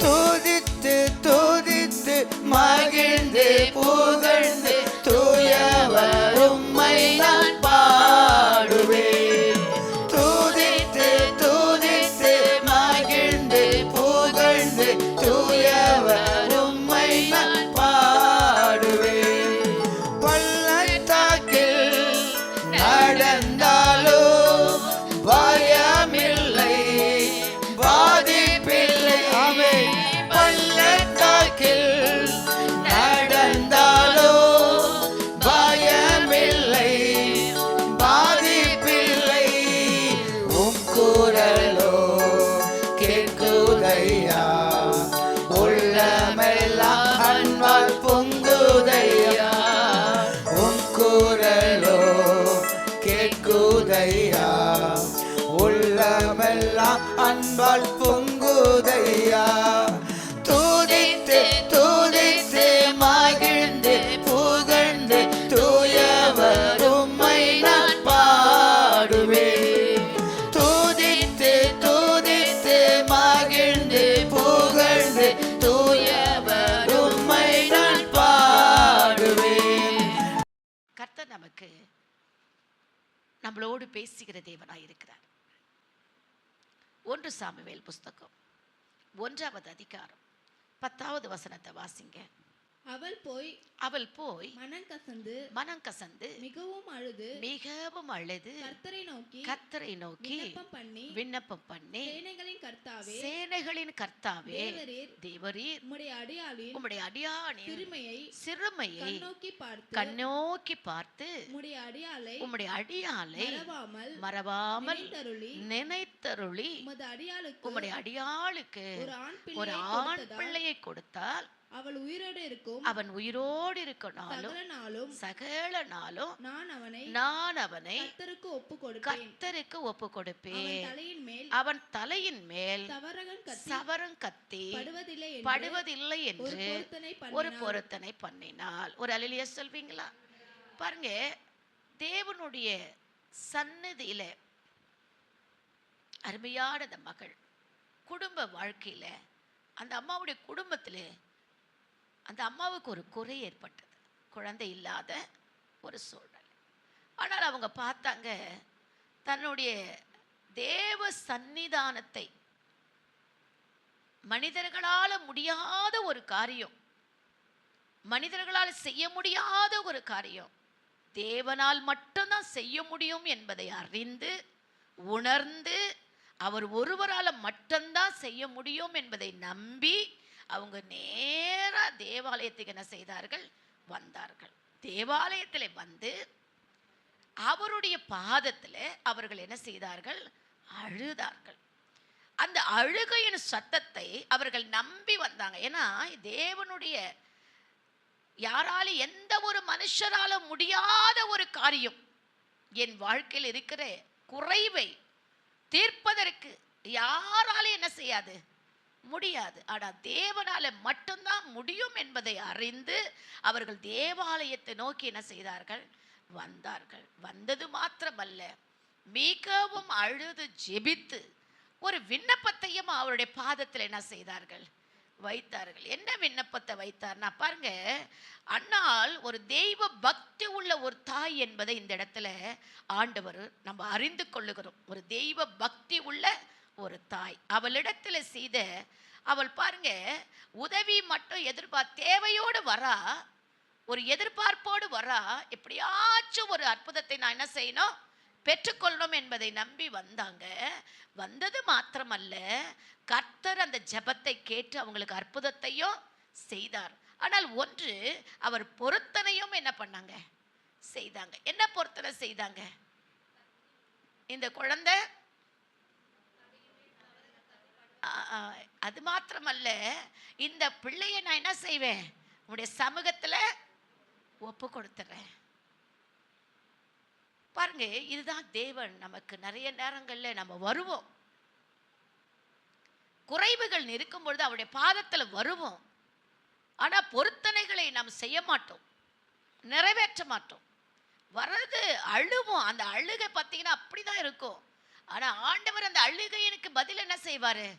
துதித்து துதித்து மகிழ்ந்து புகழ்ந்து தூயவர் உம்மை நான் பாடுவேன். துதித்து துதித்து மகிழ்ந்து புகழ்ந்து தூயவர் உம்மை நான் பாடுவேன். பள்ளத்தாக்கில் நடந்தாலோ பயமில்லை, பாதிப்பில்லை. ஆமென். பள்ளத்தாக்கில் நடந்தாலோ பயமில்லை, பாதிப்பில்லை. உம் குரலோ கேட்குதையா, உள்ளமெல்லாம் அன்பால் பொங்குதையா. உம் குரலோ கேட்குதையா, உள்ளமெல்லாம் அன்பால் பொங்குதையா. துதித்து துதித்து மகிழ்ந்து புகழ்ந்து தூயவர் உம்மை நான் பாடுவேன். துதித்து துதித்து மகிழ்ந்து புகழ்ந்து தூயவர் உம்மை நான் பாடுவேன். கர்த்தர் நமக்கு நம்மளோடு பேசுகிற தேவனாயிருக்கிறார். 1 சாமுவேல் புஸ்தகம் 1வது அதிகாரம் 10வது வசனத்தை வாசிங்க. அவள் போய் மனம் கசந்து மிகவும் அழுது கர்த்தரை நோக்கி விண்ணப்பம் பண்ணி சேனைகளின் கர்த்தாவே தேவரீர் உம்முடைய அடியாளின் சிறுமையை கண்ணோக்கி பார்த்து உம்முடைய அடியாளை மறவாமல் நினைத்தருளி உம்முடைய அடியாளுக்கு ஒரு ஆண் பிள்ளையை கொடுத்தால் அவன் உயிரோடு இருக்கனாலும் சகல நாளும் நான் அவனை கர்த்தருக்கு ஒப்பு கொடுப்பேன். அவன் தலையின் மேல் சவரங் கத்தி படுவதில்லை என்று ஒரு பொருத்தனை பண்ணினாள். ஒரு அல்லேலூயா சொல்வீங்களா? பாருங்க, தேவனுடைய சந்நிதியில அருமையான அந்த மகள் குடும்ப வாழ்க்கையில அந்த அம்மாவுடைய குடும்பத்திலே அந்த அம்மாவுக்கு ஒரு குறை ஏற்பட்டது, குழந்தை இல்லாத ஒரு சூழ்நிலை. ஆனால் அவங்க பார்த்தாங்க, தன்னுடைய தேவ சந்நிதானத்தை மனிதர்களால் முடியாத ஒரு காரியம், மனிதர்களால் செய்ய முடியாத ஒரு காரியம் தேவனால் மட்டும்தான் செய்ய முடியும் என்பதை அறிந்து உணர்ந்து அவர் ஒருவரால் மட்டும்தான் செய்ய முடியும் என்பதை நம்பி அவங்க நேரா தேவாலயத்துக்கு என்ன செய்தார்கள்? வந்தார்கள். தேவாலயத்தில் வந்து அவருடைய பாதத்தில் அவர்கள் என்ன செய்தார்கள்? அழுதார்கள். அந்த அழுகையின் சத்தத்தை அவர்கள் நம்பி வந்தாங்க. ஏன்னா தேவனுடைய யாராலும் எந்த ஒரு மனுஷரால முடியாத ஒரு காரியம், என் வாழ்க்கையில் இருக்கிற குறைவை தீர்ப்பதற்கு யாராலும் என்ன செய்யாது? முடியாது. ஆனால் தேவனால மட்டும்தான் முடியும் என்பதை அறிந்து அவர்கள் தேவாலயத்தை நோக்கி என்ன செய்தார்கள்? வந்தார்கள். வந்தது மாத்திரமல்ல, மிகவும் அழுது ஜெபித்து ஒரு விண்ணப்பத்தையும் அவருடைய பாதத்தில் என்ன செய்தார்கள்? வைத்தார்கள். என்ன விண்ணப்பத்தை வைத்தார்னா பாருங்க, அன்னாள் ஒரு தெய்வ பக்தி உள்ள ஒரு தாய் என்பதை இந்த இடத்துல ஆண்டவர் நம்ம அறிந்து கொள்ளுகிறோம். ஒரு தெய்வ பக்தி உள்ள ஒரு தாய். அவளிடத்துல செய்த அவள் பாருங்க, உதவி மட்டும் தேவையோடு வரா, ஒரு எதிர்பார்ப்போடு வரா. எப்படியாச்சும் ஒரு அற்புதத்தை நான் என்ன செய்யணும்? பெற்றுக்கொள்ளணும் என்பதை நம்பி வந்தாங்க. வந்தது மாத்திரமல்ல, கர்த்தர் அந்த ஜெபத்தை கேட்டு அவங்களுக்கு அற்புதத்தையும் செய்தார். ஆனால் ஒன்று, அவர் பொருத்தனையும் என்ன பண்ணாங்க? செய்தாங்க. என்ன பொருத்தனை செய்தாங்க? இந்த குழந்தை அது மாத்திரமல்ல, இந்த பிள்ளைய நான் என்ன செய்வேன்? உன்னுடைய சமூகத்துல ஒப்பு கொடுத்துறேன். பாருங்க, இதுதான் தேவன். நமக்கு நிறைய நேரங்கள்ல நம்ம வருவோம், குறைவுகள் இருக்கும் பொழுது அவருடைய பாதத்துல வருவோம். ஆனா பொருத்தனைகளை நாம் செய்ய மாட்டோம், நிறைவேற்ற மாட்டோம். வர்றது அழுவோம். அந்த அழுகை பார்த்தீங்கன்னா அப்படிதான் இருக்கும். ஆனா ஆண்டவர் அந்த அழுகைக்கு பதில் என்ன செய்வாரு?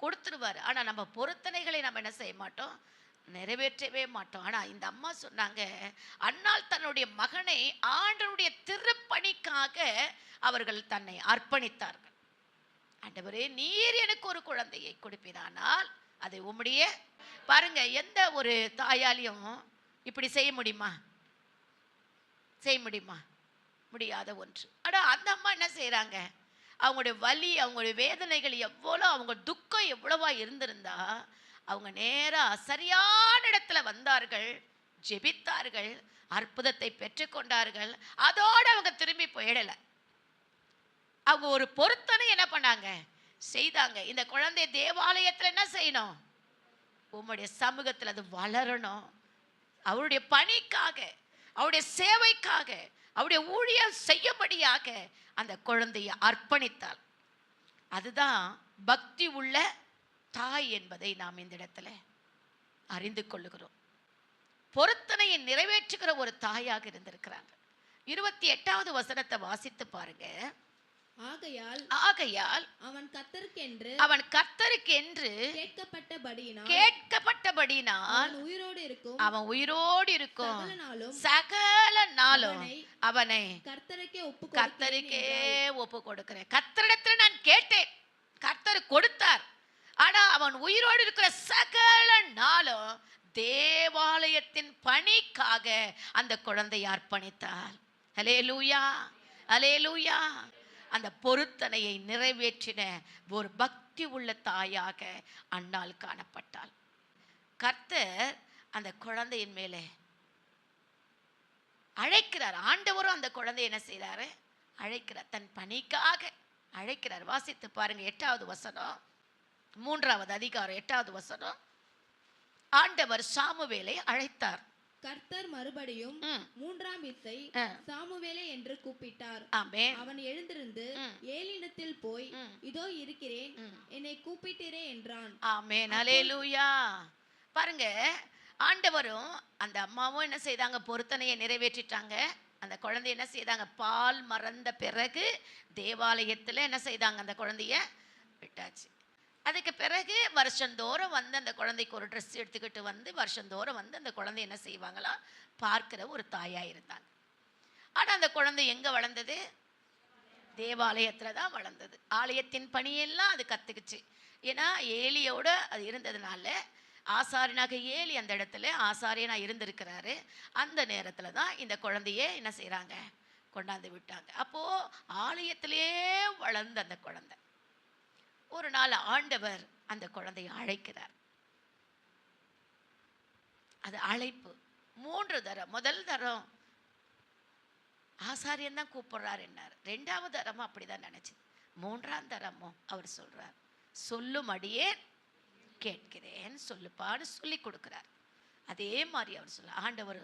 கொடுத்துருவாரு. ஆனா நம்ம பொருத்தனைகளை நம்ம என்ன செய்ய மாட்டோம், நிறைவேற்றவே மாட்டோம். ஆனா இந்த அம்மா சொன்னாங்க, அன்னாள் தன்னுடைய மகனை ஆண்டவருடைய திருப்பணிக்காக அவர்கள் தன்னை அர்ப்பணித்தார்கள். ஆண்டவரே, நீர் எனக்கு ஒரு குழந்தையை கொடுப்பீரானால் அது உம்முடைய, பாருங்க, எந்த ஒரு தாயாலையும் இப்படி செய்ய முடியுமா? செய்ய முடியுமா? முடியாத ஒன்று. ஆனா அந்த அம்மா என்ன செய்யறாங்க, அவங்களுடைய வலி, அவங்களுடைய வேதனைகள் எவ்வளோ, அவங்க துக்கம் எவ்வளவா இருந்திருந்தா அவங்க நேரா சரியான இடத்துல வந்தார்கள், ஜெபித்தார்கள், அற்புதத்தை பெற்றுக்கொண்டார்கள். அதோடு அவங்க திரும்பி போயிடல. அவங்க ஒரு பொருத்தனை என்ன பண்ணாங்க, செய்தாங்க. இந்த குழந்தை தேவாலயத்தில் என்ன செய்யணும், உம்முடைய சமூகத்தில் அது வளரணும். அவருடைய பணிக்காக, அவருடைய சேவைக்காக, அவருடைய ஊழியம் செய்யும்படியாக அந்த குழந்தையை அர்ப்பணித்தாள். அதுதான் பக்தி உள்ள தாய் என்பதை நாம் இந்த இடத்துல அறிந்து கொள்ளுகிறோம். பொருத்தனையை நிறைவேற்றுகிற ஒரு தாயாக இருந்திருக்கிறாங்க. 28வது வசனத்தை வாசித்து பாருங்க. ஆகையால் அவன் கர்த்தருக்கென்று கேட்கப்பட்டபடியினால் அவன் உயிரோடு இருக்கும் சகல நாளும் அவனை கர்த்தருக்கே ஒப்பு கொடுக்கிறேன். கர்த்தரிடத்தில் நான் கேட்டேன், கர்த்தர் கொடுத்தார். ஆனா அவன் உயிரோடு இருக்கிற சகல நாளும் தேவாலயத்தின் பணிக்காக அந்த குழந்தையை அர்ப்பணித்தார். அல்லேலூயா, அல்லேலூயா. அந்த பொருத்தனையை நிறைவேற்றின ஒரு பக்தி உள்ள தாயாக அன்னாள் காணப்பட்டாள். கர்த்தர் அந்த குழந்தையின் மேலே அழைக்கிறார். ஆண்டவரும் அந்த குழந்தை என்ன செய்யறாரு, அழைக்கிறார், தன் பணிக்காக அழைக்கிறார். வாசித்து பாருங்க 8வது வசனம், 3வது அதிகாரம் 8வது வசனம். ஆண்டவர் சாமுவேலை அழைத்தார். கர்த்தர் மறுபடியும் 3ஆம் விசை சாமுவேலே என்று கூப்பிட்டார். அவன் எழுந்திருந்து ஏலியிடத்தில் போய், இதோ இருக்கிறேன், என்னை கூப்பிட்டீரே என்றான். ஆமென், அல்லேலூயா. பாருங்க, ஆண்டவரும் அந்த அம்மாவும் என்ன செய்தாங்க, பொருத்தனையை நிறைவேற்றிட்டாங்க. அந்த குழந்தை என்ன செய்தாங்க, பால் மறந்த பிறகு தேவாலயத்தில் என்ன செய்தாங்க, அந்த குழந்தைய விட்டாச்சு. அதுக்கு பிறகு வருஷந்தோறும் வந்து அந்த குழந்தைக்கு ஒரு ட்ரெஸ் எடுத்துக்கிட்டு வந்து வருஷந்தோறும் வந்து அந்த குழந்தை என்ன செய்வாங்களா, பார்க்கிற ஒரு தாயா இருந்தாங்க. ஆனால் அந்த குழந்தை எங்கே வளர்ந்தது, தேவாலயத்தில் தான் வளர்ந்தது. ஆலயத்தின் பணியெல்லாம் அது கற்றுக்குச்சு. ஏன்னா ஏலியோட அது இருந்ததுனால, ஆசாரியனாக ஏலி அந்த இடத்துல ஆசாரியனாக இருந்திருக்கிறாரு. அந்த நேரத்தில் தான் இந்த குழந்தையே என்ன செய்கிறாங்க, கொண்டாந்து விட்டாங்க. அப்போது ஆலயத்திலே வளர்ந்த அந்த குழந்தை ஒரு நாள் ஆண்டவர் அந்த குழந்தையை அழைக்கிறார். அது அழைப்பு 3 தரம். முதல் தரம் ஆசாரியன் தான் கூப்பிடுறார் என்னார். 2வது தரமும் அப்படிதான் நினைச்சு. 3ஆம் தரமும் அவர் சொல்றார், சொல்லும் அடியே கேட்கிறேன், சொல்லுப்பான்னு சொல்லி கொடுக்கிறார். அதே மாதிரி அவர் சொல்ல, ஆண்டவர்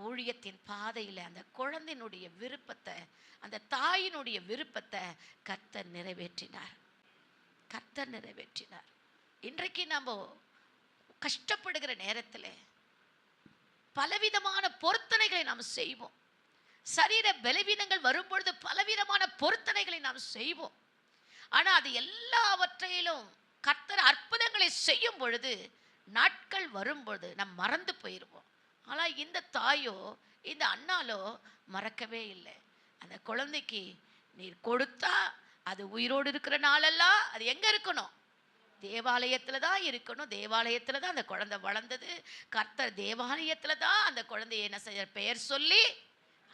ஊழியத்தின் பாதையில் அந்த குழந்தையினுடைய விருப்பத்தை, அந்த தாயினுடைய விருப்பத்தை கர்த்தர் நிறைவேற்றினார். கர்த்தர் நிறைவேற்றினார். இன்றைக்கு நம்ம கஷ்டப்படுகிற நேரத்தில் பலவிதமான பொருத்தனைகளை நாம் செய்வோம். சரீர பலவீனங்கள் வரும்பொழுது பலவிதமான பொருத்தனைகளை நாம் செய்வோம். ஆனால் அது எல்லாவற்றையிலும் கர்த்தர் அற்புதங்களை செய்யும் பொழுது, நாட்கள் வரும்பொழுது நாம் மறந்து போயிடுவோம். ஆனால் இந்த தாயோ, இந்த அண்ணாலோ மறக்கவே இல்லை. அந்த குழந்தைக்கு நீர் கொடுத்தா அது உயிரோடு இருக்கிற நாளெல்லாம் அது எங்க இருக்கணும், தேவாலயத்தில் தான் இருக்கணும். தேவாலயத்தில் தான் அந்த குழந்தை வளர்ந்தது. கர்த்தர் தேவாலயத்தில் தான் அந்த குழந்தையை என்ன செய்ய, பெயர் சொல்லி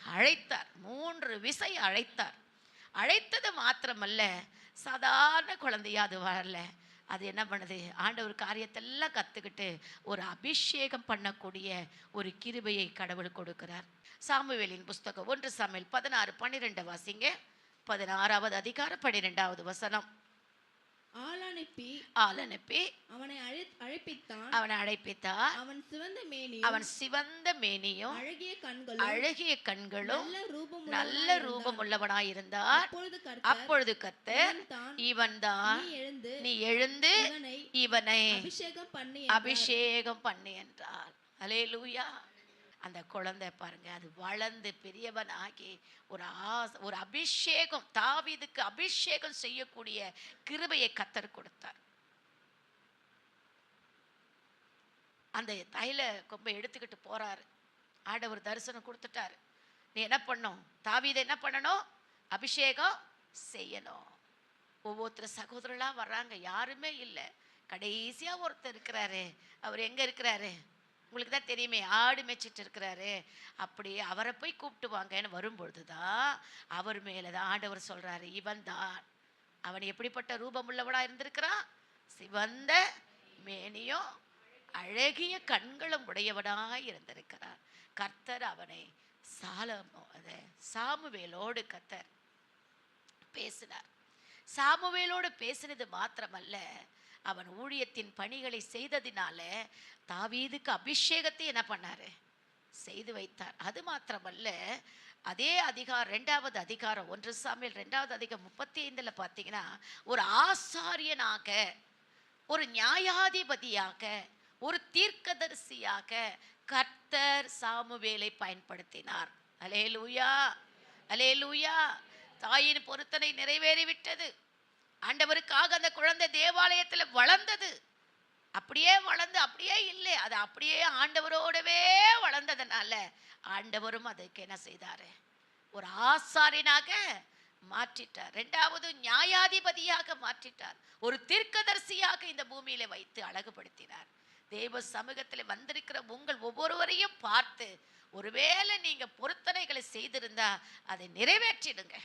அழைத்தார். 3 விசை அழைத்தார். அழைத்தது மாத்திரமல்ல, சாதாரண குழந்தையா அது வரல. அது என்ன பண்ணுது, ஆண்டவர் காரியத்தெல்லாம் கற்றுக்கிட்டு ஒரு அபிஷேகம் பண்ணக்கூடிய ஒரு கிருபையை கடவுள் கொடுக்கிறார். சாமுவேலின் புஸ்தகம் 1 சாமுவேல் 16:12 வாசிங்க. 16வது அதிகாரம் 12வது வசனம். ஆள் அனுப்பி அவனை அழைப்பித்தார். அவன் சிவந்த மேனியும் அழகிய கண்களும் நல்ல ரூபம் உள்ளவனாயிருந்தார். அப்பொழுது கர்த்தர், இவன்தான், நீ எழுந்து இவனை அபிஷேகம் பண்ணி என்றார். அல்லேலூயா. அந்த குழந்தை பாருங்க, அது வளர்ந்து பெரியவன் ஆகி ஒரு அபிஷேகம், தாவீதுக்கு அபிஷேகம் செய்யக்கூடிய கிருபையை கர்த்தர் கொடுத்தார். அந்த தைல கொம்பை எடுத்துக்கிட்டு போறாரு. ஆண்டவர் தரிசனம் கொடுத்துட்டாரு. நீ என்ன பண்ணும்? தாவீது என்ன பண்ணணும்? அபிஷேகம் செய்யணும். ஒவ்வொருத்தர் சகோதரர்களா வர்றாங்க, யாருமே இல்லை. கடைசியா ஒருத்தர் இருக்கிறாரு. அவர் எங்க இருக்கிறாரு? உங்களுக்கு தான் தெரியுமே, ஆடு மேய்ச்சிட்டு இருக்கிறாரு. அப்படி அவரை போய் கூப்பிட்டு வாங்கன்னு வரும்பொழுதுதான் அவர் மேலதான் ஆண்டவர் சொல்றாரு, இவன் தான். அவன் எப்படிப்பட்ட ரூபம் உள்ளவனா இருந்திருக்கிறான்? சிவந்த மேனியும் அழகிய கண்களும் உடையவனாய் இருந்திருக்கிறார். கர்த்தர் அவனை சாமுவேலோடு கர்த்தர் பேசினார். சாமுவேலோடு பேசினது மாத்திரமல்ல, அவன் ஊழியத்தின் பணிகளை செய்ததினால தாவீதுக்கு அபிஷேகத்தை என்ன பண்ணாரு? செய்து வைத்தார். அது மாத்திரமல்ல, அதே அதிகாரம் 2வது அதிகாரம் 1 சாமுவேல் 2வது அதிகாரம் 35 பார்த்தீங்கன்னா, ஒரு ஆசாரியனாக, ஒரு நியாயாதிபதியாக, ஒரு தீர்க்கதரிசியாக கர்த்தர் சாமுவேலை பயன்படுத்தினார். அல்லேலூயா, அல்லேலூயா. தாயின் பொருத்தனை நிறைவேறிவிட்டது. ஆண்டவருக்காக அந்த குழந்தை தேவாலயத்தில் வளர்ந்தது. அப்படியே வளர்ந்து அப்படியே இல்லை, அது அப்படியே ஆண்டவரோடவே வளர்ந்ததுனால ஆண்டவரும் அதுக்கு என்ன செய்தாரு? ஒரு ஆசாரியனாக மாற்றிட்டார். 2வது நியாயாதிபதியாக மாற்றிட்டார். ஒரு தீர்க்கதரிசியாக இந்த பூமியில வைத்து அழகுபடுத்தினார். தேவ சமூகத்தில் வந்திருக்கிற உங்கள் ஒவ்வொருவரையும் பார்த்து, ஒருவேளை நீங்க பொருத்தனைகளை செய்திருந்தா அதை நிறைவேற்றிடுங்க.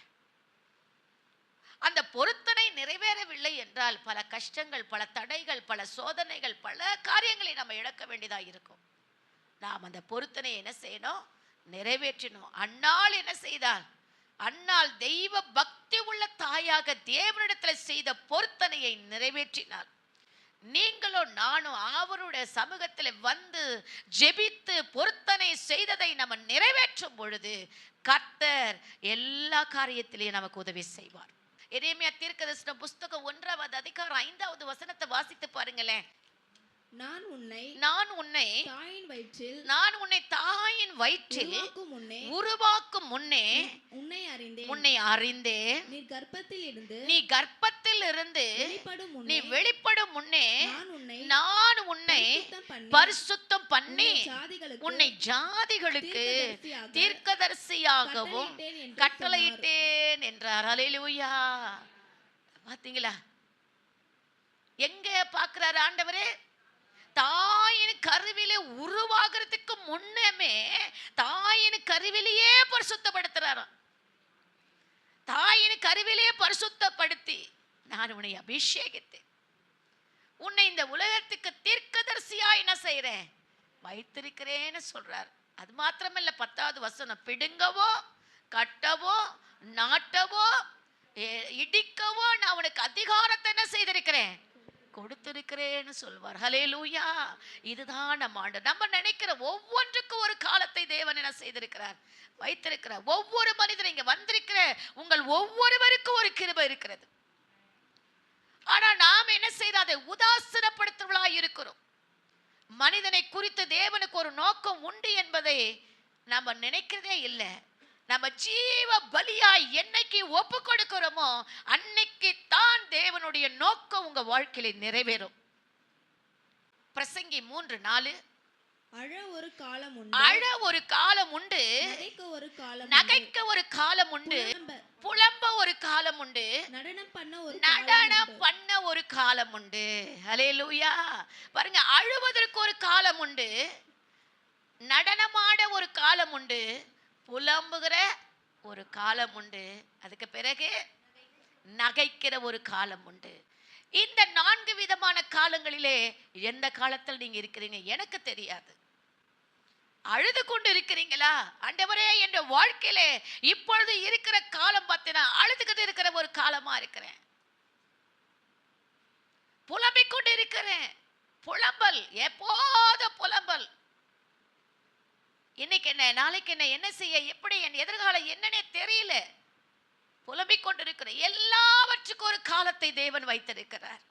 அந்த பொருத்தனை நிறைவேறவில்லை என்றால் பல கஷ்டங்கள், பல தடைகள், பல சோதனைகள், பல காரியங்களை நம்ம இழக்க வேண்டியதாக இருக்கும். நாம் அந்த பொருத்தனை என்ன செய்யணும்? நிறைவேற்றணும். அன்னாள் என்ன செய்தால்? அன்னாள் தெய்வ பக்தி உள்ள தாயாக தேவனிடத்தில் செய்த பொருத்தனையை நிறைவேற்றினாள். நீங்களும் நானும் அவருடைய சமூகத்தில் வந்து ஜெபித்து பொருத்தனை செய்ததை நம்ம நிறைவேற்றும் பொழுது கர்த்தர் எல்லா காரியத்திலையும் நமக்கு உதவி செய்வார். எரேமியா தீர்க்கதரிசன புஸ்தகம் 1வது அதிகாரம் 5வது வசனத்தை வாசித்து பாருங்களேன். நான் உன்னை தாயின் வயிற்றில் உருவாக்கும் முன்னே உன்னை அறிந்தேன். நீ கர்ப்பத்தில் இருந்து நீ வெளிப்படும் முன்னே நான் உன்னை பரிசுத்தம் பண்ணி உன்னை ஜாதிகளுக்கு தீர்க்கதரிசியாகவும் கட்டளையிட்டேன் என்றார். அல்லேலூயா. பாத்தீங்களா? எங்க பார்க்கிறார் ஆண்டவரே? தாயின் கருவிலே உருவாகிறதுக்கு முன்னமே தாயின் கருவிலேயே பரிசுத்தப்படுத்துறாராம். தாயின் கருவிலேயே பரிசுத்தப்படுத்தி நான் உன்னை அபிஷேகித்தேன், உன்னை இந்த உலகத்துக்கு தீர்க்கதரிசியா என்ன செய்றேன்? வைத்திருக்கிறேன்னு சொல்றார். அது மாத்திரமல்ல, 10வது வசனம், பிடுங்கவோ கட்டவோ நாட்டவோ இடிக்கவோ நான் உனக்கு அதிகாரத்தை என்ன செய்திருக்கிறேன்? கொடுத்திருக்கிறேன்னு சொல்வார். ஹல்லேலூயா. இதுதான் நம்ம ஆண்டவர். நம்ம நினைக்கிற ஒவ்வொன்றுக்கும் ஒரு காலத்தை தேவன் என்ன செய்திருக்கிறார்? வைத்திருக்கிறார். ஒவ்வொரு மனிதன் இங்க வந்திருக்கிற உங்கள் ஒவ்வொருவருக்கும் ஒரு கிருபை இருக்கிறது. ஆனா நாம் என்ன செய்யறோம்? அதை உதாசீனப்படுத்துவர்களா இருக்கிறோம். மனிதனை குறித்து தேவனுக்கு ஒரு நோக்கம் உண்டு என்பதை நம்ம நினைக்கிறதே இல்லை. நம்ம ஜீவ பலியாய் என்னைக்கு ஒப்பு கொடுக்கிறோமோ அன்னைக்கு தான் தேவனுடைய நோக்கம் உங்க வாழ்க்கையில நிறைவேறும். பிரசங்கி 3:4. அழ ஒரு காலம் உண்டு, நகைக்க ஒரு காலம் உண்டு, புலம்ப ஒரு காலம் உண்டு, நடனம் பண்ண ஒரு காலம் உண்டு. அல்லேலூயா. பாருங்க, அழுவதற்கு ஒரு காலம் உண்டு, நடனமாட ஒரு காலம் உண்டு, புலம்புகிற ஒரு காலம் உண்டு, அதுக்கு பிறகு நகைக்கிற ஒரு காலம் உண்டு. இந்த 4 விதமான காலங்களிலே எந்த காலத்தில் நீங்க இருக்கிறீங்க எனக்கு தெரியாது. அழுது கொண்டு இருக்கிறீங்களா? ஆண்டவரே, என்ற வாழ்க்கையிலே இப்பொழுது இருக்கிற காலம் பார்த்தீங்கன்னா அழுதுகிட்டு இருக்கிற ஒரு காலமா இருக்கிறேன், புலம்பிக் கொண்டு இருக்கிறேன். புலம்பல், எப்போதும் புலம்பல். இன்னைக்கு என்ன, நாளைக்கு என்ன செய்ய, எப்படி என் எதிர்காலம் என்னன்னே தெரியல, புலம்பிக் கொண்டிருக்கிற. எல்லாவற்றுக்கும் ஒரு காலத்தை தேவன் வைத்திருக்கிறார்.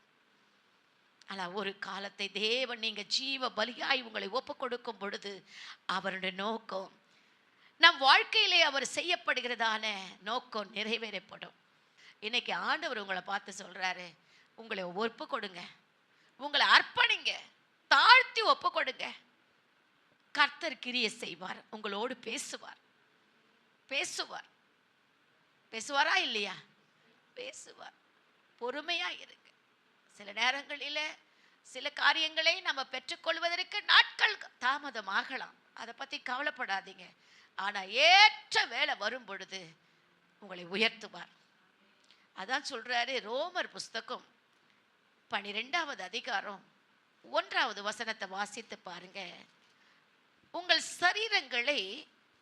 ஆனா ஒரு காலத்தை தேவன், நீங்க ஜீவ பலியாய் உங்களை ஒப்பு கொடுக்கும் பொழுது அவருடைய நோக்கம், நம் வாழ்க்கையிலே அவர் செய்யப்படுகிறதான நோக்கம் நிறைவேறப்படும். இன்னைக்கு ஆண்டவர் உங்களை பார்த்து சொல்றாரு, உங்களை ஒப்பு கொடுங்க, உங்களை அர்ப்பணிங்க. தாழ்த்தி ஒப்பு கொடுங்க. கர்த்தர் கிரியை செய்வார், உங்களோடு பேசுவார். பேசுவார். பேசுவாரா இல்லையா? பேசுவார். பொறுமையா இருங்க. சில நேரங்களில் சில காரியங்களை நம்ம பெற்றுக்கொள்வதற்கு நாட்கள் தாமதமாகலாம். அதை பற்றி கவலைப்படாதீங்க. ஆனால் ஏற்ற வேலை வரும் பொழுது உங்களை உயர்த்துவார். அதான் சொல்றாரு ரோமர் புஸ்தகம் 12வது அதிகாரம் 1வது வசனத்தை வாசித்து பாருங்க. உங்கள் சரீரங்களை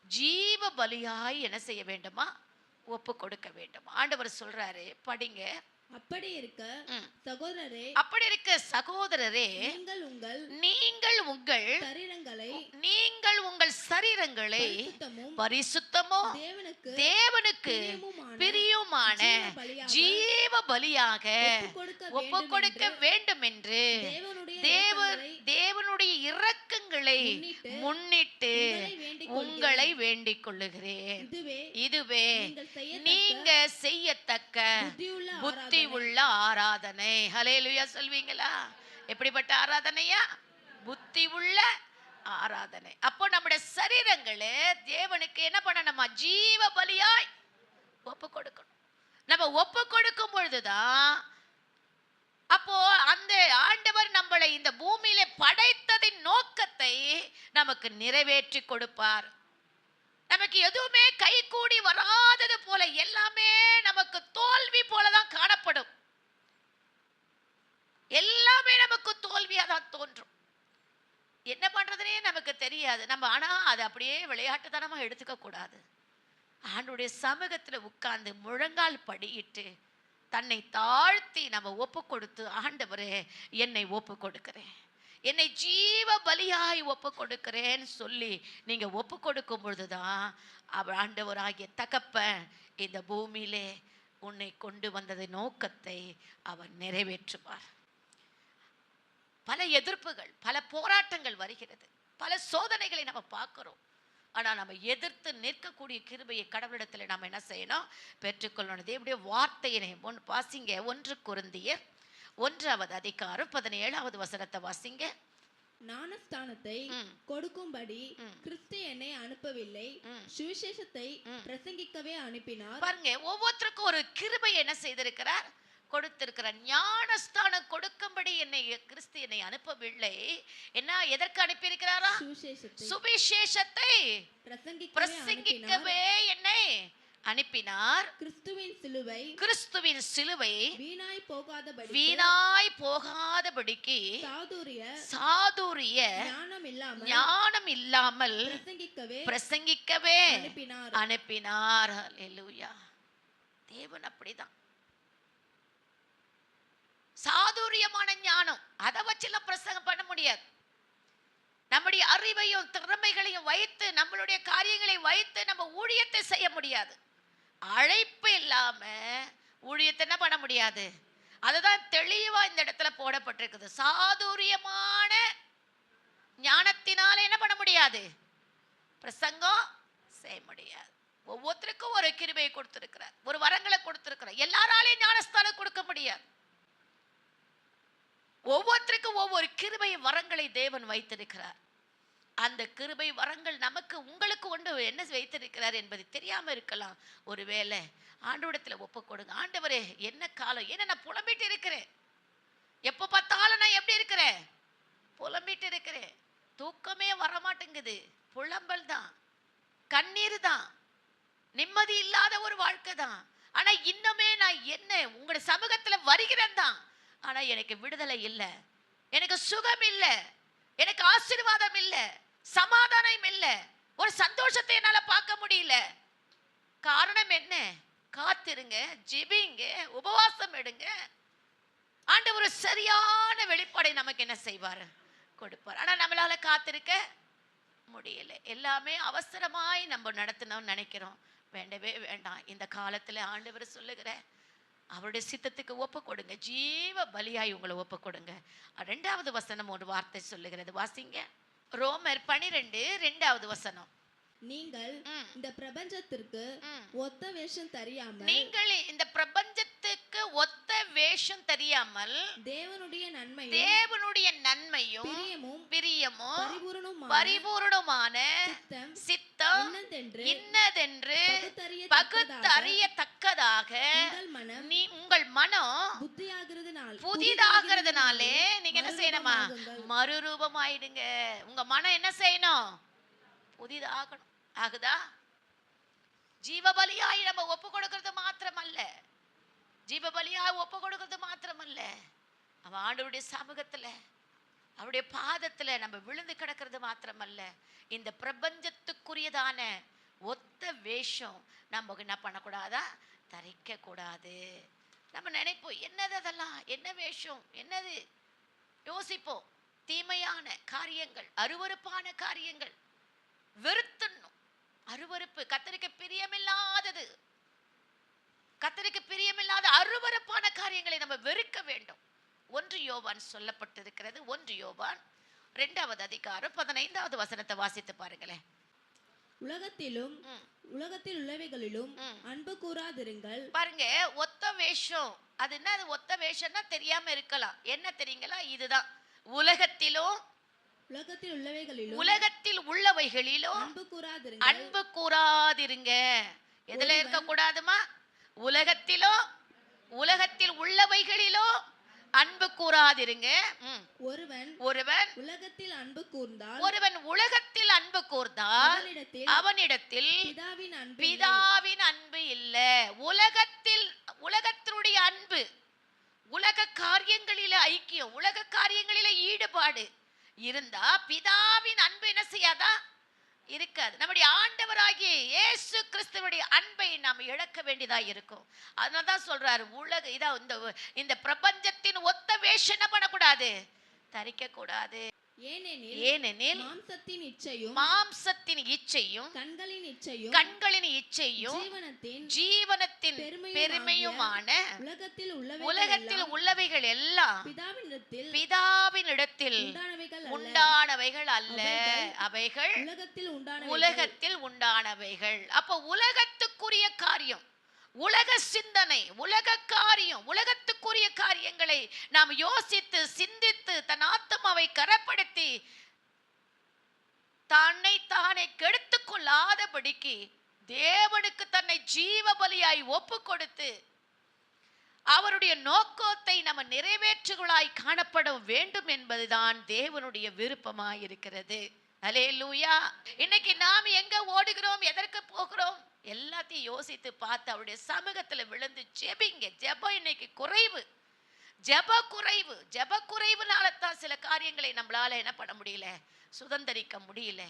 ஜீவ பலியாய் என்ன செய்ய வேண்டுமா? ஒப்பு கொடுக்க வேண்டும். ஆண்டவர் சொல்றாரு, படிங்க. அப்படி இருக்க சகோதரரே, அப்படி இருக்க சகோதரரே, நீங்கள் உங்கள் சரீரங்களை பரிசுத்தமும் தேவனுக்கு பிரியுமான ஜீவ பலியாக ஒப்பு கொடுக்க வேண்டும் என்று தேவனுடைய இரக்கங்களை முன்னிட்டு உங்களை வேண்டிக் கொள்ளுகிறேன். இதுவே நீங்க செய்யத்தக்க புத்தி உள்ள ஆராதனை. ஹல்லேலூயா சொல்வீங்களா? எப்படிப்பட்ட ஆராதனையா? புத்தி உள்ள ஆராதனை. அப்போ நம்முடைய சரீரங்களை தேவனுக்கு என்ன பண்ணணுமா? ஜீவ பலியாய் ஒப்பு கொடுக்கணும். நம்ம ஒப்பு கொடுக்கும் பொழுதுதான் அப்போ அந்த ஆண்டவர் நம்மளை இந்த பூமியில படைத்ததின் நோக்கத்தை நமக்கு நிறைவேற்றி கொடுப்பார். நமக்கு எதுவுமே கை கூடி வராதது போல, எல்லாமே நமக்கு தோல்வி போலதான் காணப்படும். எல்லாமே நமக்கு தோல்வியா தான் தோன்றும். என்ன பண்றதுனே நமக்கு தெரியாது. நம்ம ஆனா அதை அப்படியே விளையாட்டுத்தனமா எடுத்துக்க கூடாது. ஆண்டவருடைய சமூகத்துல உட்கார்ந்து முழங்கால் படியிட்டு தன்னை தாழ்த்தி நம்ம ஒப்பு கொடுத்து, ஆண்டவரே என்னை ஒப்பு கொடுக்கிறேன், என்னை ஜீவ பலியாய் ஒப்பு கொடுக்கிறேன்னு சொல்லி நீங்க ஒப்பு கொடுக்கும் பொழுதுதான் அவர் ஆண்டவராகிய தகப்பன் இந்த பூமியிலே உன்னை கொண்டு வந்தது நோக்கத்தை அவர் நிறைவேற்றுவார். பல எதிர்ப்புகள், பல போராட்டங்கள் வருகிறது, பல சோதனைகளை நம்ம பார்க்கிறோம். ஆனால் நம்ம எதிர்த்து நிற்கக்கூடிய கிருபையை கடவுளிடத்தில் நம்ம என்ன செய்யணும்? பெற்றுக்கொள்ளணும். தேவனுடைய வார்த்தையினை வாசிங்க. 1 கொரிந்தியர் 1வது அதிகாரம் 17வது வசனத்தை வாசிங்க. ஞானஸ்தானத்தை கொடுக்கும்படி கிறிஸ்து என்னை அனுப்பவில்லை, சுவிசேஷத்தை பிரசங்கிக்கவே அனுப்பினார். பாருங்க, ஒவ்வொருத்தருக்கும் ஒரு கிருபை என்ன செய்திருக்கிறார்? கொடுத்திருக்கிறார். ஞானஸ்தானம் கொடுக்கும்படி கிறிஸ்து என்னை அனுப்பவில்லை. என்ன, எதற்கு அனுப்பியிருக்கிறாரா? சுவிசேஷத்தை பிரசங்கிக்கவே என்னை அனுப்பினார். கிறிஸ்துவின் சிலுவை வீணாய் போகாதபடிக்கு சாதுரிய ஞானம் இல்லாமல் பிரசங்கிக்கவே அனுப்பினார். ஹல்லேலூயா. தேவன் அப்படிதான். சாதுரியமான ஞானம் அதை வச்செல்லாம் பிரசங்கம் பண்ண முடியாது. நம்முடைய அறிவையும் திறமைகளையும் வைத்து, நம்மளுடைய காரியங்களை வைத்து நம்ம ஊழியத்தை செய்ய முடியாது. அழைப்பு இல்லாம ஊழியத்தை என்ன பண்ண முடியாது. அதுதான் தெளிவா இந்த இடத்துல போடப்பட்டிருக்குது. சாதுரியமான ஞானத்தினால என்ன பண்ண முடியாது? பிரசங்கம் செய்ய முடியாது. ஒவ்வொருத்தருக்கும் ஒரு கிருபையை கொடுத்திருக்கிறார், ஒரு வரங்களை கொடுத்திருக்கிறார். எல்லாராலையும் ஞானஸ்தானம் கொடுக்க முடியாது. ஒவ்வொருத்தருக்கும் ஒவ்வொரு கிருபை வரங்களை தேவன் வைத்திருக்கிறார். அந்த கிருபை வரங்கள் நமக்கு உங்களுக்கு கொண்டு என்ன வைத்திருக்கிறார் என்பது தெரியாம இருக்கலாம். ஒருவேளை ஆண்டவரிடத்துல ஒப்பு கொடுங்க. ஆண்டவரே, என்ன காலம், என்ன நான் புலம்பிட்டு இருக்கிறேன், எப்ப பார்த்தாலும் நான் எப்படி இருக்கிறேன்? புலம்பிட்டு இருக்கிறேன். தூக்கமே வரமாட்டேங்குது. புலம்பல் தான், கண்ணீர் தான், நிம்மதி இல்லாத ஒரு வாழ்க்கை தான். ஆனா இன்னுமே நான் என்ன உங்களுடைய சமூகத்துல வருகிறேன் தான். ஆனா எனக்கு விடுதலை இல்லை, எனக்கு சுகம் இல்லை, எனக்கு ஆசீர்வாதம் இல்லை, சமாதானம் இல்லை, ஒரு சந்தோஷத்தை என்னால பார்க்க முடியல. காரணம் என்ன? காத்திருங்க, ஜெபிங்க, உபவாசம் எடுங்க. ஆண்டவர் ஒரு சரியான வெளிப்பாடை நமக்கு என்ன செய்வார்? கொடுப்பார். ஆனா நம்மளால காத்திருக்க முடியல. எல்லாமே அவசரமாய் நம்ம நடத்தணும்னு நினைக்கிறோம். வேண்டவே வேண்டாம். இந்த காலத்துல ஆண்டவர் சொல்லுகிற அவருடைய சித்தத்துக்கு ஒப்பு கொடுங்க. ஜீவ பலியாய் உங்களை ஒப்பு கொடுங்க. 2வது வசனம் ஒரு வார்த்தை சொல்லுகிறது, வாசிங்க. ரோமர் 12:2 வசனம். நீங்கள் இந்த பிரபஞ்சத்திற்கு ஒத்த வேஷம் தெரியாமல், நீங்கள் இந்த பிரபஞ்சத்துக்கு ஒத்த வேஷம் வேஷம் தெரியாமல் தேவனுடைய நன்மையும் பிரியமும் பரிபூரணமான சித்தம் இன்னதென்று பகுத்தறியத்தக்கதாக உங்கள் மனம் புதிதாகிறதுனாலே நீங்க என்ன செய்யணுமா? மறுரூபமாயிடுங்க. உங்க மனம் என்ன செய்யணும்? புதிதாகணும். ஆகுதா? ஜீவபலியாய் நம்ம ஒப்பு கொடுக்கிறது மாத்திரமல்ல, அவன் ஆண்டவருடைய சமூகத்துல அவருடைய பாதத்துல நம்ம விழுந்து கிடக்கிறது மாத்திரமல்ல, இந்த பிரபஞ்சத்துக்குரியதான ஒத்த வேஷம் நம்ம என்ன பண்ணக்கூடாதா? தரிக்க கூடாது. நம்ம நினைப்போம், என்னது அதெல்லாம், என்ன வேஷம், என்னது யோசிப்போம். தீமையான காரியங்கள், அருவருப்பான காரியங்கள், வெறுத்தணும். அருவருப்பு, கர்த்தருக்கு பிரியமில்லாத அருவருப்பான காரியங்களை நம்ம வெறுக்க வேண்டும். 1 யோவான் சொல்லப்பட்டிருக்கிறது. 1 யோவான் 2வது அதிகாரம் 15வது வசனத்தை வாசித்து பாருங்களேன். உலகத்தில் உள்ளவைகளிலும் அன்பு கூறாதிருங்கள். பாருங்க, ஒத்த வேஷம். அது என்ன? அது ஒத்த வேஷம்னா தெரியாம இருக்கலாம். என்ன தெரியுங்களா? இதுதான் உலகத்தில் உள்ளவைகளிலும் அன்பு கூறாதிருங்க. எதுல இருக்க கூடாதுமா? உலகத்தில் உள்ளவைகளிலோ அன்பு கூறாதிருங்க. ஒருவன் உலகத்தில் அன்பு கூர்ந்தால் அவனிடத்தில் பிதாவின் அன்பு இல்ல. உலகத்தினுடைய அன்பு, உலக காரியங்களில ஐக்கியம், உலக காரியங்களில ஈடுபாடு இருந்தா பிதாவின் அன்பு என்ன செய்யாதா? இருக்காது. நம்முடைய ஆண்டவராகிய இயேசு கிறிஸ்துவுடைய அன்பை நாம் இழக்க வேண்டியதா இருக்கும். அதனாலதான் சொல்றாரு, இந்த பிரபஞ்சத்தின் ஒத்த வேஷம் என்ன பண்ணக்கூடாது? தரிக்க கூடாது. ஏனெனில் மாம்சத்தின் இச்சையும் கண்களின் இச்சையும் ஜீவனத்தின் பெருமையுமான உலகத்தில் உள்ளவைகள் எல்லாம் பிதாவினிடத்தில் உண்டானவைகள் அல்ல, அவைகள் உலகத்தில் உண்டானவைகள். அப்ப உலகத்துக்குரிய காரியம், உலக சிந்தனை, உலக காரியம், உலகத்துக்குரிய காரியங்களை நாம் யோசித்து சிந்தித்து தன் ஆத்மாவை கரப்படுத்தி தானே கெடுத்துக் கொள்ளாதபடிக்கு தேவனுக்கு தன்னை ஜீவ பலியாய் ஒப்பு கொடுத்து அவருடைய நோக்கத்தை நம்ம நிறைவேற்றுகளாய் காணப்பட வேண்டும் என்பதுதான் தேவனுடைய விருப்பமாய் இருக்கிறது. அல்லேலூயா. இன்னைக்கு நாம் எங்க ஓடுகிறோம், எதற்கு போகிறோம், எல்லாத்தையும் யோசித்து பார்த்து அவருடைய சமூகத்துல விழுந்து ஜெபிங்க. ஜெபம் இன்னைக்கு குறைவு. ஜெப குறைவுனால தான் சில காரியங்களை நம்மளால என்ன பண்ண முடியல, சுதந்திரிக்க முடியல.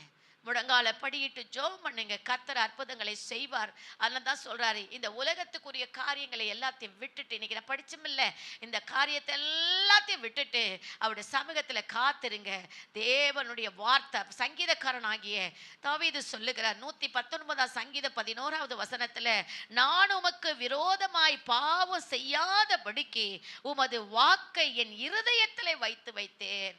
முழங்கால படியிட்டு ஜெபம் பண்ணுங்க, கர்த்தர் அற்புதங்களை செய்வார். அதனால தான் சொல்றாரு, இந்த உலகத்துக்குரிய காரியங்களை எல்லாத்தையும் விட்டுட்டு, இன்னைக்கு நான் படிச்சுமில்ல, இந்த காரியத்தை எல்லாத்தையும் விட்டுட்டு அவருடைய சமூகத்துல காத்திருங்க. தேவனுடைய வார்த்தை, சங்கீதக்காரனாகிய தாவீது சொல்லுகிறார் 119 சங்கீதம் 11வது வசனத்துல, நான் உமக்கு விரோதமாய் பாவம் செய்யாதபடிக்கு உமது வாக்கை என் இருதயத்திலே வைத்தேன்.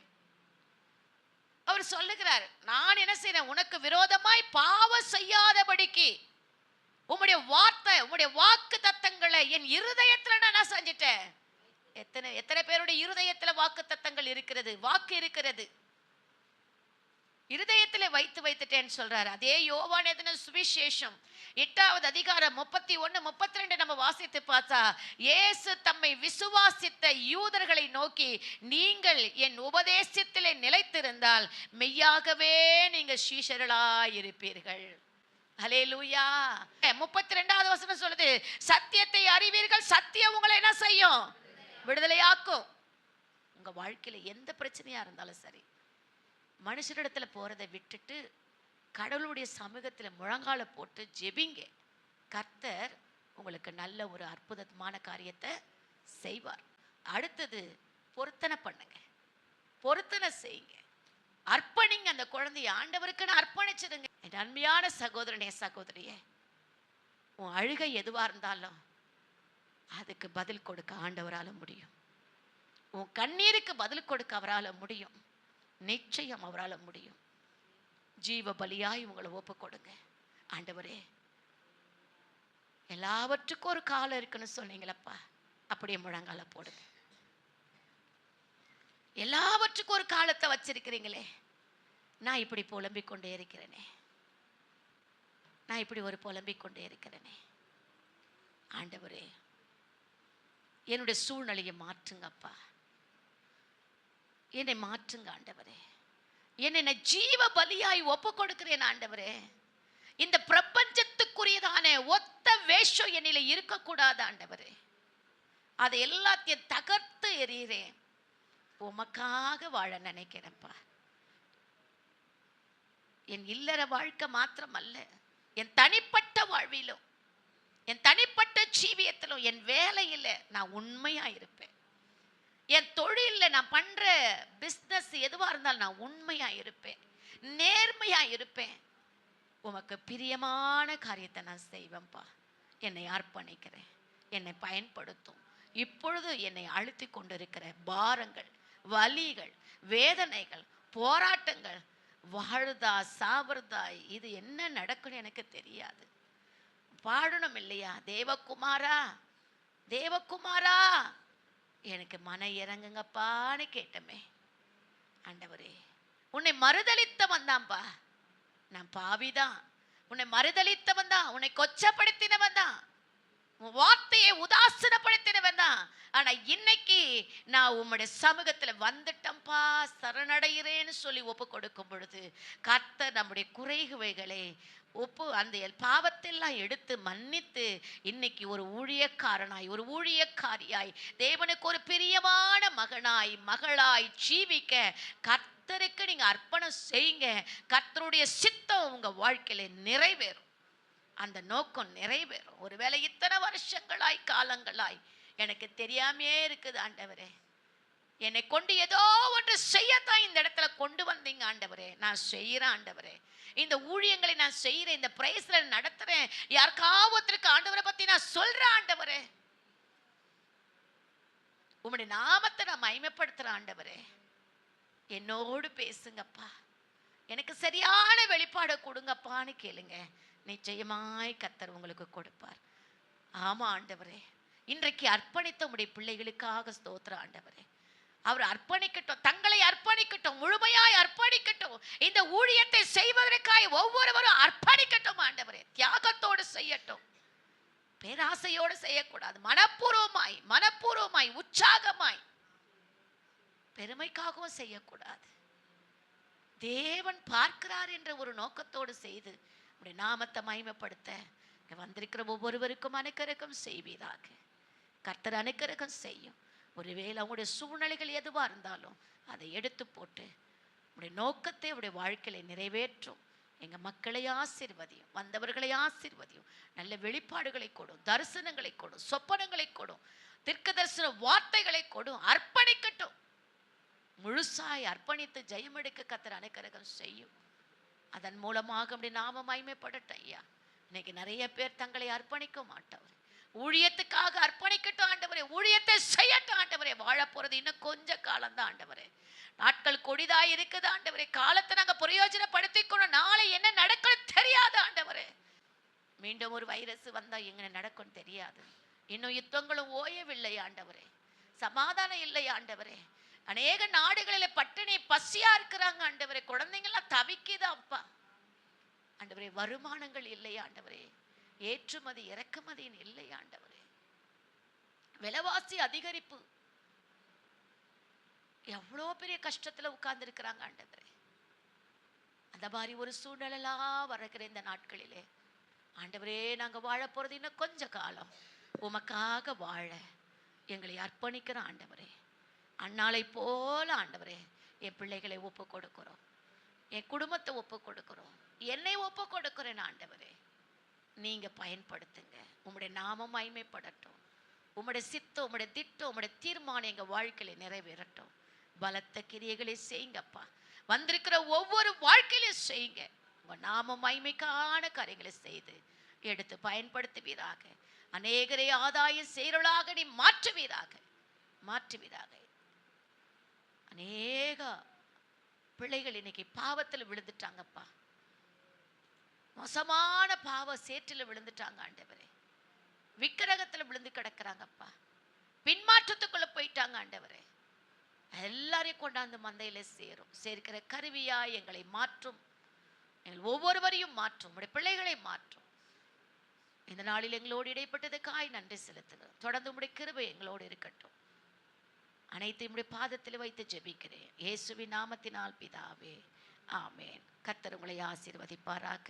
அவர் சொல்லுகிறார், நான் என்ன செய்றேன், உனக்கு விரோதமாய் பாவம் செய்யாதபடிக்கு உம்முடைய வார்த்தை, உம்முடைய வாக்கு தத்தங்களை என் இருதயத்துல நான் செஞ்சிட்டேன். எத்தனை பேருடைய இருதயத்துல வாக்கு தத்தங்கள் இருக்கிறது, வாக்கு இருக்கிறது, இருதயத்தில் வைத்துட்டேன்னு சொல்றாரு. அதே யோவான் எழுதின சுவிசேஷம் 8வது அதிகாரம் 31, 32 நம்ம வாசித்து பார்த்தா, இயேசு தம்மை விசுவாசித்த யூதர்களை நோக்கி, நீங்கள் என் உபதேசத்திலே நிலைத்திருந்தால் மெய்யாகவே நீங்கள் சீஷர்களாய் இருப்பீர்கள். ஹல்லேலூயா. 32வது வசனம் சொல்லுது, சத்தியத்தை அறிவீர்கள், சத்தியம் உங்களை என்ன செய்யும், விடுதலையாக்கும். உங்க வாழ்க்கையில எந்த பிரச்சனையா இருந்தாலும் சரி, மனுஷரிடத்துல போறதை விட்டுட்டு கடவுளுடைய சமூகத்துல முழங்கால போட்டு ஜெபிங்க. கர்த்தர் உங்களுக்கு நல்ல ஒரு அற்புதமான காரியத்தை செய்வார். அடுத்தது பொருத்தனை பண்ணுங்க, பொருத்தனை செய்யுங்க, அர்ப்பணிங்க. அந்த குழந்தைய ஆண்டவருக்குன்னு அர்ப்பணிச்சிருங்க. என் அன்மையான சகோதரனே, சகோதரியே, உன் அழுகை எதுவா இருந்தாலும் அதுக்கு பதில் கொடுக்க ஆண்டவரால முடியும். உன் கண்ணீருக்கு பதில் கொடுக்க அவரால முடியும். நிச்சயம் அவரால் முடியும். ஜீவ பலியாய் உங்களை ஒப்பு கொடுங்க. ஆண்டவரே, எல்லாவற்றுக்கும் ஒரு காலம் இருக்குன்னு சொன்னீங்களப்பா, அப்படியே முழங்கால போடுங்க. எல்லாவற்றுக்கும் ஒரு காலத்தை வச்சிருக்கிறீங்களே, நான் இப்படி புலம்பிக் கொண்டே இருக்கிறேனே, நான் இப்படி ஒரு புலம்பிக் கொண்டே இருக்கிறேனே. ஆண்டவரே, என்னுடைய சூழ்நிலையை மாற்றுங்கப்பா, என்னை மாற்றுங்க ஆண்டவரே. என்னை ஜீவ பலியாய் ஒப்பு கொடுக்கிறேன் ஆண்டவரே. இந்த பிரபஞ்சத்துக்குரியதான ஒத்த வேஷம் என்னில இருக்கக்கூடாது ஆண்டவரே. அதை எல்லாத்தையும் தகர்த்து எறிகிறேன். உமக்காக வாழ நினைக்கிறேன்ப்பா. என் இல்லற வாழ்க்கை மாத்திரம் அல்ல, என் தனிப்பட்ட வாழ்விலும், என் தனிப்பட்ட ஜீவியத்திலும், என் வேலையில் நான் உண்மையா இருப்பேன். என் தொழிலில் நான் பண்ற பிஸ்னஸ் எதுவா இருந்தாலும் நான் உண்மையா இருப்பேன், நேர்மையா இருப்பேன். உமக்கு பிரியமான காரியத்தை நான் செய்வேன்ப்பா. என்னை அர்ப்பணிக்கிறேன், என்னை பயன்படுத்தும். இப்பொழுது என்னை அழுத்தி கொண்டிருக்கிற பாரங்கள், வலிகள், வேதனைகள், போராட்டங்கள், வாழுதா சாவறதா, இது என்ன நடக்குன்னு எனக்கு தெரியாது. பாடணும் இல்லையா, தேவகுமாரா தேவகுமாரா எனக்கு மன இறங்குங்கப்பான்னு கேட்டமே. ஆண்டவரே, உன்னை மறுதலித்தவன் தான்ப்பா, நான் பாவிதான். உன்னை மறுதலித்தவன் தான், உன்னை கொச்சப்படுத்தினவன் தான், உன் வார்த்தையை உதாசீனப்படுத்தினவன் தான். ஆனா இன்னைக்கு நான் உம்முடைய சமூகத்துல வந்துட்டம்பா, சரணடைகிறேன்னு சொல்லி ஒப்பு கொடுக்கும் பொழுது கர்த்தர் நம்முடைய குறைகளை அந்த பாவத்தெல்லாம் எடுத்து மன்னித்து இன்னைக்கு ஒரு ஊழியக்காரனாய், ஒரு ஊழியக்காரியாய், தேவனுக்கு ஒரு பிரியமான மகனாய் மகளாய் ஜீவிக்க கர்த்தருக்கு நீங்க அர்ப்பணம் செய்யுங்க. கர்த்தருடைய சித்தம் உங்க வாழ்க்கையில நிறைவேறும், அந்த நோக்கம் நிறைவேறும். ஒருவேளை இத்தனை வருஷங்களாய் காலங்களாய் எனக்கு தெரியாமே இருக்குது ஆண்டவரே, என்னை கொண்டு ஏதோ ஒன்று செய்யத்தான் இந்த இடத்துல கொண்டு வந்தீங்க ஆண்டவரே. நான் செய்யறேன் ஆண்டவரே, இந்த ஊழியங்களை நான் செய்யறேன், இந்த பிரைஸ்ல நடத்துறேன், யாருக்காவத்திற்கு ஆண்டவரை பத்தி நான் சொல்றேன் ஆண்டவரே. உம்முடைய நாமத்தை நான் மகிமைப்படுத்துறேன் ஆண்டவரே. என்னோடு பேசுங்கப்பா, எனக்கு சரியான வெளிப்பாடு கொடுங்கப்பான்னு கேளுங்க. நிச்சயமாய் கர்த்தர் உங்களுக்கு கொடுப்பார். ஆமா ஆண்டவரே, இன்றைக்கு அர்ப்பணித்த உம்முடைய பிள்ளைகளுக்காக ஸ்தோத்திரம் ஆண்டவரே. அவர் அர்ப்பணிக்கட்டும், தங்களை அர்ப்பணிக்கட்டும், முழுமையாய் அர்ப்பணிக்கட்டும். இந்த ஊழியத்தை செய்வதற்காக ஒவ்வொருவரும் அர்ப்பணிக்கட்டும் ஆண்டவரே. தியாகத்தோடு செய்யட்டும், பேராசையோடு செய்யக்கூடாது. மனப்பூர்வமாய் உற்சாகமாய், பெருமைக்காகவும் செய்யக்கூடாது. தேவன் பார்க்கிறார் என்ற ஒரு நோக்கத்தோடு செய்து உடைய நாமத்தை மகிமைப்படுத்த வந்திருக்கிற ஒவ்வொருவருக்கும் அனுக்கிரகம் செய்வீராக. கர்த்தர் அனுக்கிரகம் செய்யும். ஒருவேளை அவங்களுடைய சூழ்நிலைகள் எதுவா இருந்தாலும் அதை எடுத்து போட்டு உடைய நோக்கத்தை உடைய வாழ்க்கையில நிறைவேற்றும். எங்க மக்களை ஆசீர்வதியும், வந்தவர்களை ஆசீர்வதியும். நல்ல வெளிப்பாடுகளை கொடும், தரிசனங்களை கொடும், சொப்பனங்களை கொடும், தீர்க்க தரிசன வார்த்தைகளை கொடும். அர்ப்பணிக்கட்டும், முழுசாய் அர்ப்பணித்து ஜெயமெடுக்க கர்த்தர் அனுக்கிரகம் செய்யும். அதன் மூலமாக அப்படி நாம மகிமைப்படட்டும் ஐயா. இன்னைக்கு நிறைய பேர் தங்களை அர்ப்பணிக்க மாட்டவர், ஊழியத்துக்காக அர்ப்பணிக்கட்டும் ஆண்டவரே, ஊழியத்தை செய்யட்டும் ஆண்டவரே. வாழ போறது இன்னும் கொஞ்ச காலம் தான் ஆண்டவரே. நாட்கள் கொடிதாய் இருக்குது ஆண்டவரே. காலத்தை நாங்க பிரயோஜனப்படுத்திக்கணும். நாளை என்ன நடக்கும் தெரியாது ஆண்டவரே. மீண்டும் ஒரு வைரஸ் வந்தா எங்க நடக்கும் தெரியாது. இன்னும் யுத்தங்களும் ஓயவில்லை ஆண்டவரே, சமாதானம் இல்லை ஆண்டவரே. அநேக நாடுகளில் பட்டினி பசியா இருக்கிறாங்க ஆண்டவரே. குழந்தைங்கள்லாம் தவிக்குது அப்பா ஆண்டவரே. வருமானங்கள் இல்லை ஆண்டவரே, ஏற்றுமதி இறக்குமதியின் இல்லை ஆண்டவரே. விலைவாசி அதிகரிப்பு, எவ்வளோ பெரிய கஷ்டத்துல உட்கார்ந்து இருக்கிறாங்க ஆண்டவரே. அந்த மாதிரி ஒரு சூழ்நிலாம் வருகிற இந்த நாட்களிலே ஆண்டவரே, நாங்க வாழ போறது இன்னும் கொஞ்ச காலம். உமக்காக வாழ எங்களை அர்ப்பணிக்கிற ஆண்டவரே. அன்னாளை போல ஆண்டவரே என் பிள்ளைகளை ஒப்பு கொடுக்கிறோம், என் குடும்பத்தை ஒப்பு கொடுக்கிறோம், என்னை ஒப்பு கொடுக்கிறேன் ஆண்டவரே. நீங்க பயன்படுத்துங்க. உம்முடைய நாமம் மகிமைப்படட்டும். உம்முடைய சித்தம், உம்முடைய திட்டம், உம்முடைய தீர்மானம் எங்க வாழ்க்கையில நிறைவேறட்டும். பலத்த கிரியைகளை செய்யுங்கப்பா. வந்திருக்கிற ஒவ்வொரு வாழ்க்கையிலும் செய்யுங்க. உங்க நாமம் மகிமைக்கான காரியங்களை செய்து எடுத்து பயன்படுத்துவீராக. அநேகரை ஆதாய செயலாக நீ மாற்றுவீராக. அநேக பிள்ளைகள் இன்னைக்கு பாவத்தில் விழுந்துட்டாங்கப்பா. மோசமான பாவ சேற்றில் விழுந்துட்டாங்க ஆண்டவரே. விக்கிரகத்துல விழுந்து கிடக்குறாங்கப்பா. பின்மாற்றத்துக்குள்ள போயிட்டாங்க ஆண்டவரே. எல்லாரையும் கொண்டாந்து மந்தையில சேர்க்கிற கருவியா எங்களை மாற்றும். எங்கள் ஒவ்வொருவரையும் மாற்றும். உடைய பிள்ளைகளை மாற்றும். இந்த நாளில் எங்களோடு இடைப்பட்டதுக்காய் நன்றி செலுத்துகிறோம். தொடர்ந்து உடைய கிருபை எங்களோடு இருக்கட்டும். அனைத்தையும் உடைய பாதத்தில் வைத்து ஜெபிக்கிறேன் இயேசுவின் நாமத்தினால் பிதாவே, ஆமேன். கர்த்தர் உங்களை ஆசீர்வதிப்பாராக.